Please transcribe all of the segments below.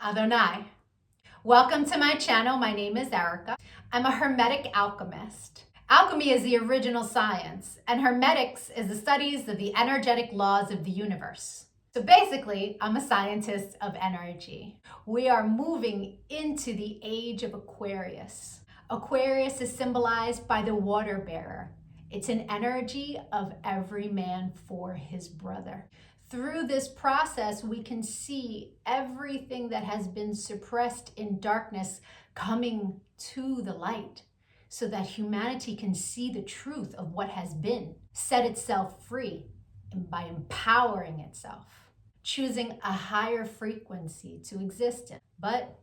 Adonai. Welcome to my channel. My name is Erica. I'm a Hermetic alchemist. Alchemy is the original science, and Hermetics is the studies of the energetic laws of the universe. So basically, I'm a scientist of energy. We are moving into the age of Aquarius. Aquarius is symbolized by the water bearer. It's an energy of every man for his brother. Through this process, we can see everything that has been suppressed in darkness coming to the light so that humanity can see the truth of what has been, set itself free, and by empowering itself, choosing a higher frequency to exist in. But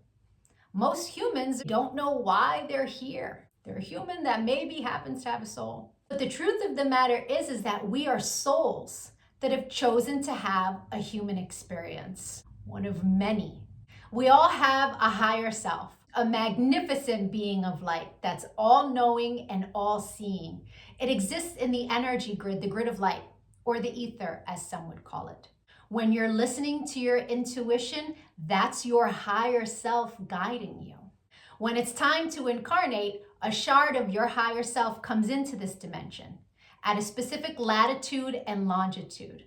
most humans don't know why they're here. They're a human that maybe happens to have a soul. But the truth of the matter is that we are souls that have chosen to have a human experience, one of many. We all have a higher self, a magnificent being of light that's all-knowing and all-seeing. It exists in the energy grid, the grid of light, or the ether, as some would call it. When you're listening to your intuition, that's your higher self guiding you. When it's time to incarnate, a shard of your higher self comes into this dimension at a specific latitude and longitude.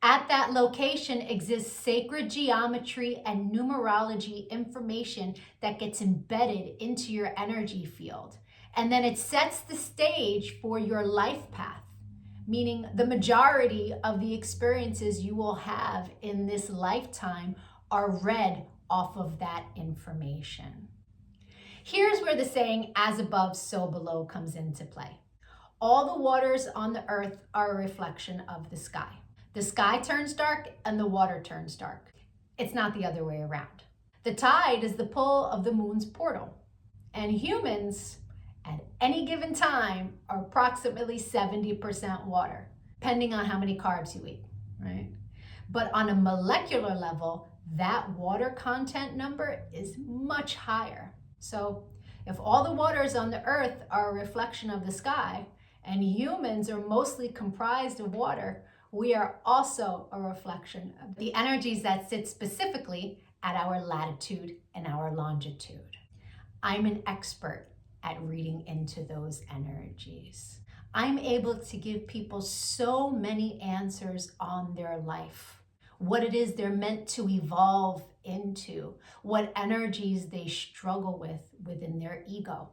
At that location exists sacred geometry and numerology information that gets embedded into your energy field. And then it sets the stage for your life path, meaning the majority of the experiences you will have in this lifetime are read off of that information. Here's where the saying, as above, so below, comes into play. All the waters on the earth are a reflection of the sky. The sky turns dark and the water turns dark. It's not the other way around. The tide is the pull of the moon's portal. And humans, at any given time, are approximately 70% water, depending on how many carbs you eat, right? But on a molecular level, that water content number is much higher. So if all the waters on the earth are a reflection of the sky, and humans are mostly comprised of water, we are also a reflection of the energies that sit specifically at our latitude and our longitude. I'm an expert at reading into those energies. I'm able to give people so many answers on their life, what it is they're meant to evolve into, what energies they struggle with within their ego.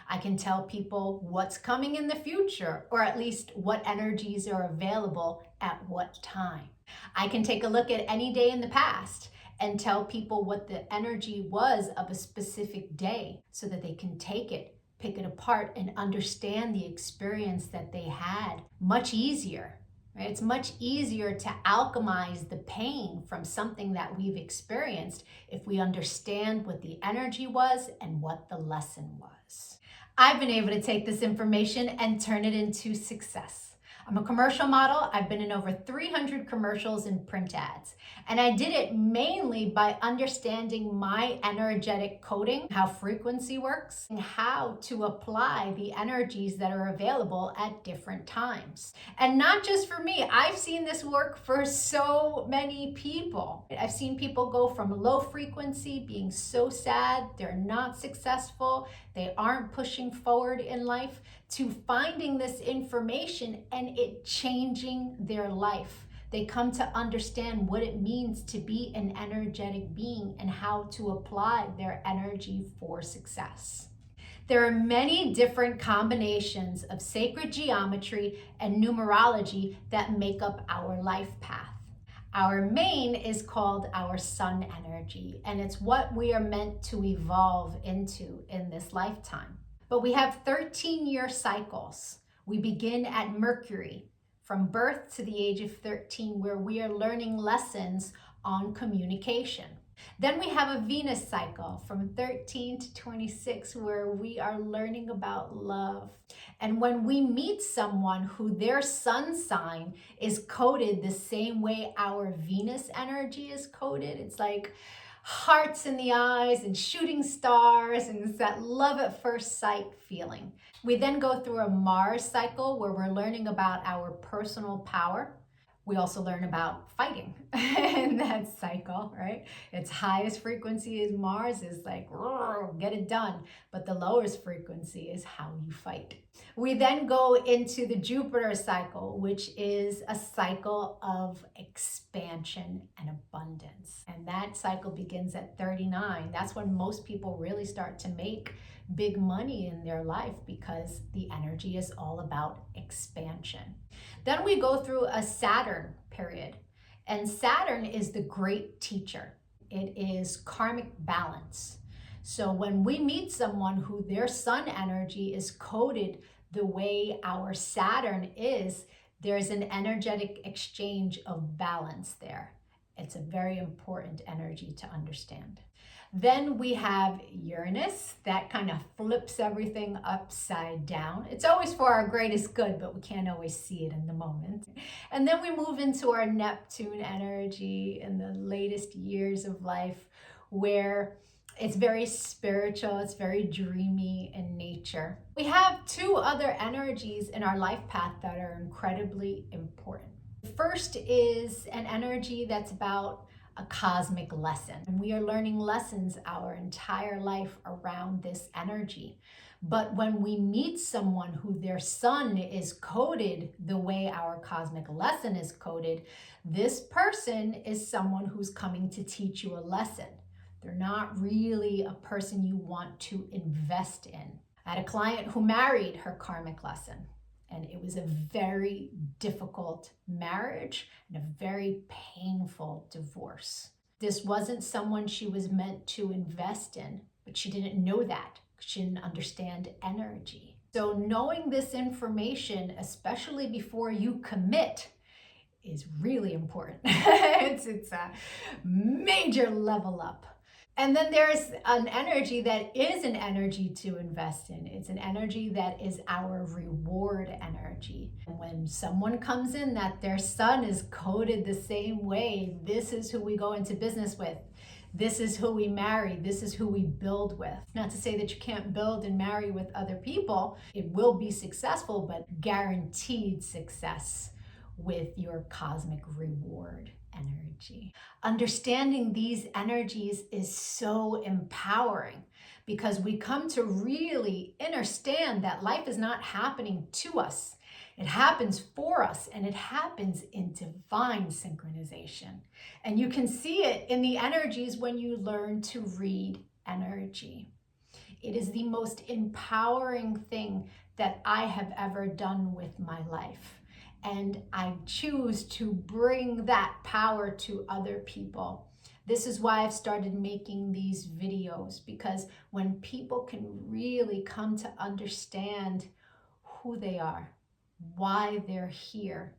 I can tell people what's coming in the future, or at least what energies are available at what time. I can take a look at any day in the past and tell people what the energy was of a specific day so that they can take it, pick it apart, and understand the experience that they had much easier. Right? It's much easier to alchemize the pain from something that we've experienced if we understand what the energy was and what the lesson was. I've been able to take this information and turn it into success. I'm a commercial model. I've been in over 300 commercials and print ads. And I did it mainly by understanding my energetic coding, how frequency works, and how to apply the energies that are available at different times. And not just for me, I've seen this work for so many people. I've seen people go from low frequency, being so sad, they're not successful, they aren't pushing forward in life, to finding this information and it changing their life. They come to understand what it means to be an energetic being and how to apply their energy for success. There are many different combinations of sacred geometry and numerology that make up our life path. Our main is called our sun energy, and it's what we are meant to evolve into in this lifetime. But we have 13-year cycles. We begin at Mercury, from birth to the age of 13, where we are learning lessons on communication. Then we have a Venus cycle from 13 to 26, where we are learning about love. And when we meet someone who their sun sign is coded the same way our Venus energy is coded, it's like hearts in the eyes and shooting stars, and it's that love at first sight feeling. We then go through a Mars cycle where we're learning about our personal power. We also learn about fighting and that cycle, right? Its highest frequency is Mars, is like, get it done. But the lowest frequency is how you fight. We then go into the Jupiter cycle, which is a cycle of expansion and abundance. And that cycle begins at 39. That's when most people really start to make big money in their life, because the energy is all about expansion. Then we go through a Saturn period. And Saturn is the great teacher. It is karmic balance. So when we meet someone who their sun energy is coded the way our Saturn is, there's an energetic exchange of balance there. It's a very important energy to understand. Then we have Uranus, that kind of flips everything upside down. It's always for our greatest good, but we can't always see it in the moment. And then we move into our Neptune energy in the latest years of life, where it's very spiritual, it's very dreamy in nature. We have two other energies in our life path that are incredibly important. The first is an energy that's about a cosmic lesson. And we are learning lessons our entire life around this energy. But when we meet someone who their sun is coded the way our cosmic lesson is coded, this person is someone who's coming to teach you a lesson. They're not really a person you want to invest in. I had a client who married her karmic lesson, and it was a very difficult marriage and a very painful divorce. This wasn't someone she was meant to invest in, but she didn't know that. She didn't understand energy. So knowing this information, especially before you commit, is really important. It's a major level up. And then there's an energy that is an energy to invest in. It's an energy that is our reward energy. And when someone comes in that their sun is coded the same way, this is who we go into business with. This is who we marry. This is who we build with. Not to say that you can't build and marry with other people. It will be successful, but guaranteed success with your cosmic reward energy. Understanding these energies is so empowering, because we come to really understand that life is not happening to us. It happens for us, and it happens in divine synchronization. And you can see it in the energies when you learn to read energy. It is the most empowering thing that I have ever done with my life. And I choose to bring that power to other people. This is why I've started making these videos, because when people can really come to understand who they are, why they're here,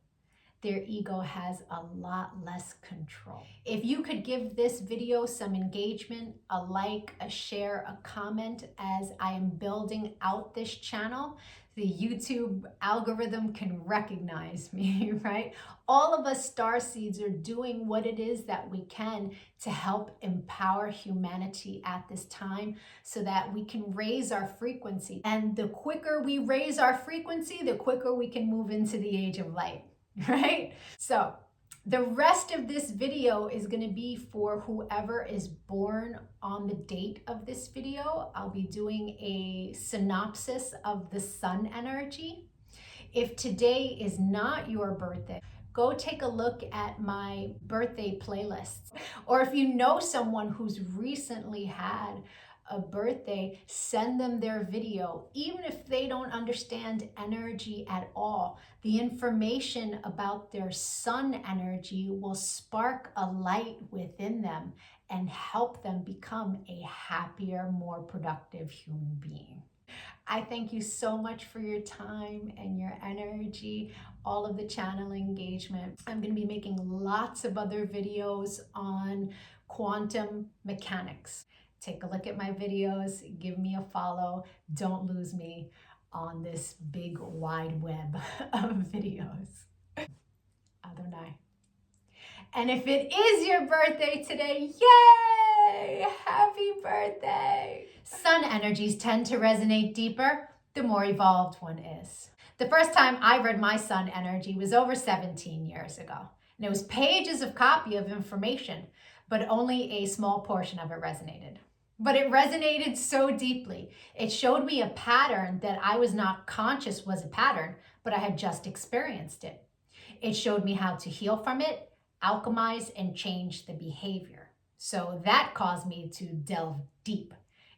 their ego has a lot less control. If you could give this video some engagement, a like, a share, a comment, as I am building out this channel, the YouTube algorithm can recognize me, right? All of us starseeds are doing what it is that we can to help empower humanity at this time, so that we can raise our frequency. And the quicker we raise our frequency, the quicker we can move into the age of light, right? So the rest of this video is going to be for whoever is born on the date of this video. I'll be doing a synopsis of the sun energy. If today is not your birthday, go take a look at my birthday playlists. Or if you know someone who's recently had a birthday, send them their video. Even if they don't understand energy at all, the information about their sun energy will spark a light within them and help them become a happier, more productive human being. I thank you so much for your time and your energy, all of the channel engagement. I'm going to be making lots of other videos on quantum mechanics. Take a look at my videos, give me a follow. Don't lose me on this big wide web of videos. Adonai. And if it is your birthday today, yay! Happy birthday! Sun energies tend to resonate deeper the more evolved one is. The first time I read my sun energy was over 17 years ago. And it was pages of copy of information, but only a small portion of it resonated. But it resonated so deeply. It showed me a pattern that I was not conscious was a pattern, but I had just experienced it. It showed me how to heal from it, alchemize, and change the behavior. So that caused me to delve deep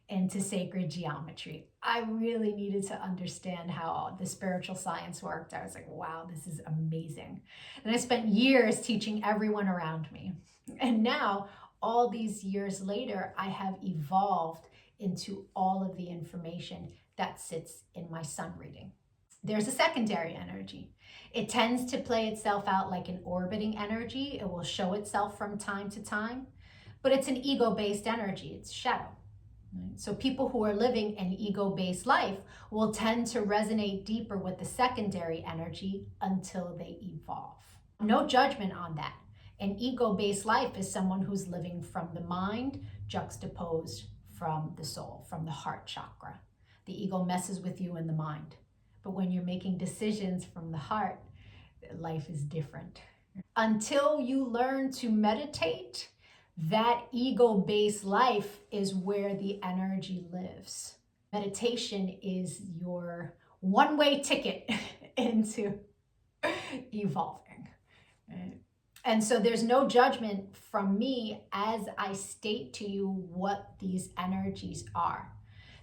into sacred geometry. I really needed to understand how the spiritual science worked. I was like, wow, this is amazing. And I spent years teaching everyone around me. And now, all these years later, I have evolved into all of the information that sits in my sun reading. There's a secondary energy. It tends to play itself out like an orbiting energy. It will show itself from time to time, but it's an ego-based energy. It's shadow. So people who are living an ego-based life will tend to resonate deeper with the secondary energy until they evolve. No judgment on that. An ego-based life is someone who's living from the mind juxtaposed from the soul, from the heart chakra. The ego messes with you in the mind. But when you're making decisions from the heart, life is different. Until you learn to meditate, that ego-based life is where the energy lives. Meditation is your one-way ticket into evolving. And so there's no judgment from me as I state to you what these energies are.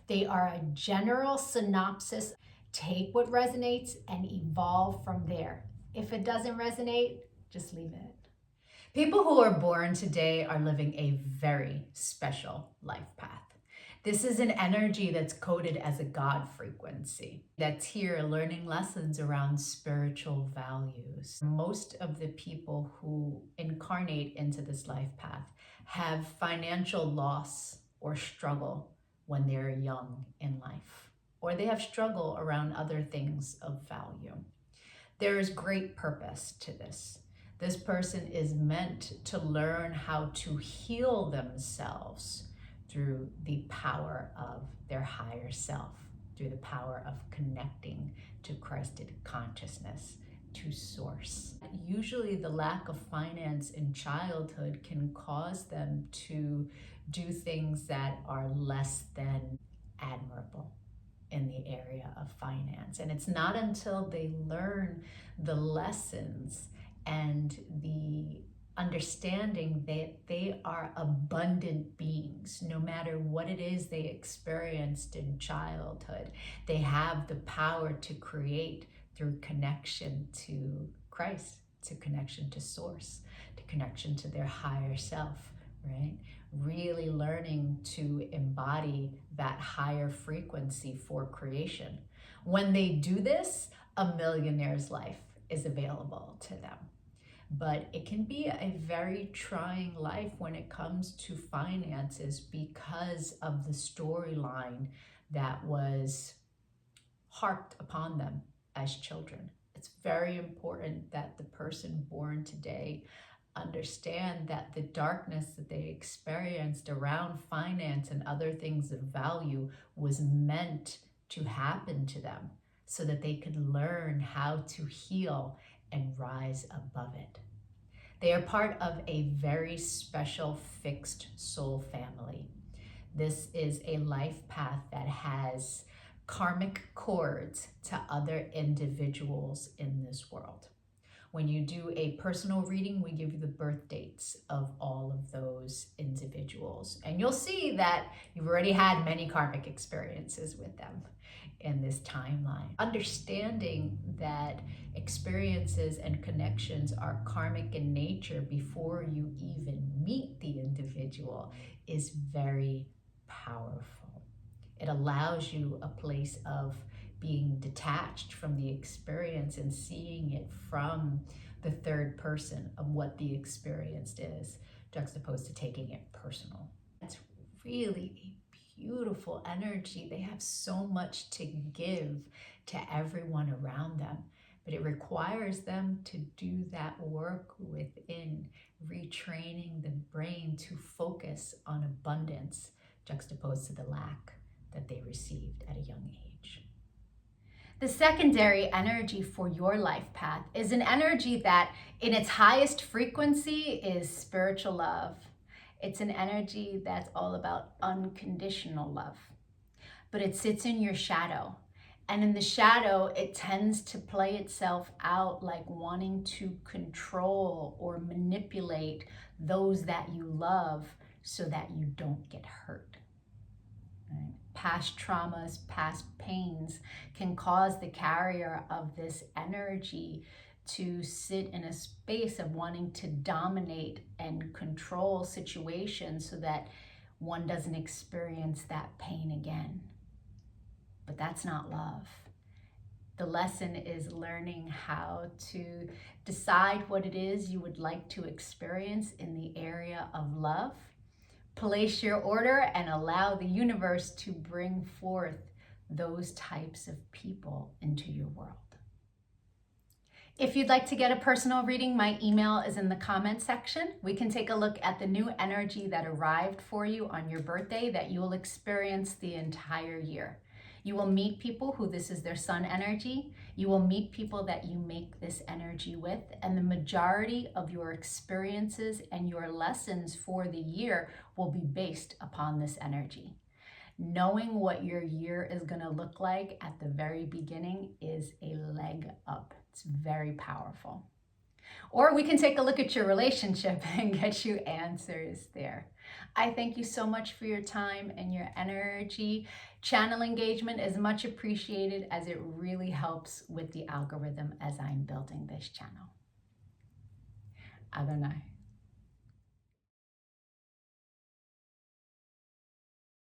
They are a general synopsis. Take what resonates and evolve from there. If it doesn't resonate, just leave it. People who are born today are living a very special life path. This is an energy that's coded as a God frequency, that's here learning lessons around spiritual values. Most of the people who incarnate into this life path have financial loss or struggle when they're young in life, or they have struggle around other things of value. There is great purpose to this. This person is meant to learn how to heal themselves through the power of their higher self, through the power of connecting to Christed consciousness, to source. Usually the lack of finance in childhood can cause them to do things that are less than admirable in the area of finance. And it's not until they learn the lessons and the understanding that they are abundant beings, no matter what it is they experienced in childhood. They have the power to create through connection to Christ, to connection to source, to connection to their higher self, right? Really learning to embody that higher frequency for creation. When they do this, a millionaire's life is available to them. But it can be a very trying life when it comes to finances because of the storyline that was harped upon them as children. It's very important that the person born today understand that the darkness that they experienced around finance and other things of value was meant to happen to them so that they could learn how to heal and rise above it. They are part of a very special fixed soul family. This is a life path that has karmic cords to other individuals in this world. When you do a personal reading, we give you the birth dates of all of those individuals. And you'll see that you've already had many karmic experiences with them in this timeline. Understanding that experiences and connections are karmic in nature before you even meet the individual is very powerful. It allows you a place of being detached from the experience and seeing it from the third person of what the experience is, juxtaposed to taking it personal. It's really a beautiful energy. They have so much to give to everyone around them, but it requires them to do that work within, retraining the brain to focus on abundance, juxtaposed to the lack that they received at a young age. The secondary energy for your life path is an energy that in its highest frequency is spiritual love. It's an energy that's all about unconditional love, but it sits in your shadow. And in the shadow, it tends to play itself out like wanting to control or manipulate those that you love so that you don't get hurt. Right? Past traumas, past pains can cause the carrier of this energy to sit in a space of wanting to dominate and control situations so that one doesn't experience that pain again. But that's not love. The lesson is learning how to decide what it is you would like to experience in the area of love. Place your order and allow the universe to bring forth those types of people into your world. If you'd like to get a personal reading, my email is in the comment section. We can take a look at the new energy that arrived for you on your birthday that you will experience the entire year. You will meet people who this is their sun energy. You will meet people that you make this energy with, and the majority of your experiences and your lessons for the year will be based upon this energy. Knowing what your year is going to look like at the very beginning is a leg up. It's very powerful. Or we can take a look at your relationship and get you answers there. I thank you so much for your time and your energy. Channel engagement is much appreciated as it really helps with the algorithm as I'm building this channel. Adonai.